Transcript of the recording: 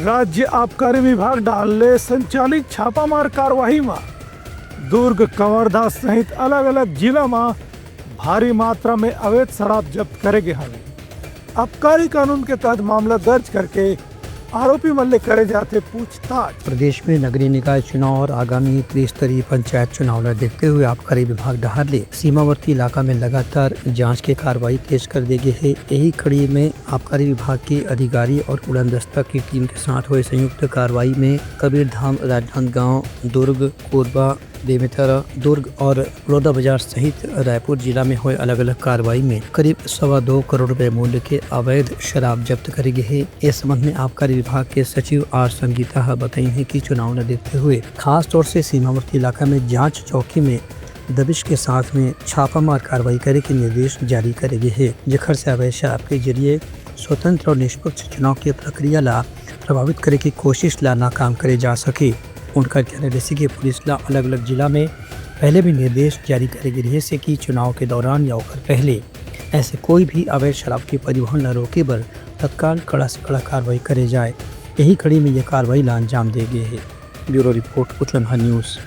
राज्य आबकारी विभाग डाले संचालित छापामार कार्यवाही में दुर्ग, कवर्धा सहित अलग अलग जिला में भारी मात्रा में अवैध शराब जब्त करेगे हमें। आबकारी कानून के तहत मामला दर्ज करके आरोपी मल्ले करे जाते पूछताछ। प्रदेश में नगरीय निकाय चुनाव और आगामी त्रिस्तरीय पंचायत चुनाव को देखते हुए आबकारी विभाग डहारले सीमावर्ती इलाका में लगातार जांच की कार्रवाई तेज कर दी गई है। यही कड़ी में आबकारी विभाग के अधिकारी और उड़नदस्ता की टीम के साथ हुए संयुक्त कार्रवाई में कबीरधाम, राजनांदगांव, दुर्ग, कोरबा, बेमेतरा, दुर्ग और बड़ौदा बाजार सहित रायपुर जिला में हुए अलग अलग कार्रवाई में करीब 2.25 करोड़ रुपए मूल्य के अवैध शराब जब्त करी गई है। इस संबंध में आबकारी विभाग के सचिव आर संगीता बताई है कि चुनाव न देखते हुए खास तौर से सीमावर्ती इलाका में जांच चौकी में दबिश के साथ में छापामार कार्रवाई करे के निर्देश जारी करे गए है, जेखर से अवैध शराब के जरिए स्वतंत्र और निष्पक्ष चुनाव की प्रक्रिया ला प्रभावित करे की कोशिश ला नाकाम करे जा सके। उनका कहना है कि पुलिस ला अलग अलग जिला में पहले भी निर्देश जारी करे गए से कि चुनाव के दौरान या होकर पहले ऐसे कोई भी अवैध शराब के परिवहन न रोके पर तत्काल कड़ा से कड़ा कार्रवाई करे जाए। यही कड़ी में यह कार्रवाई ला अंजाम दे गए है। Bureau report, Uttarakhand news.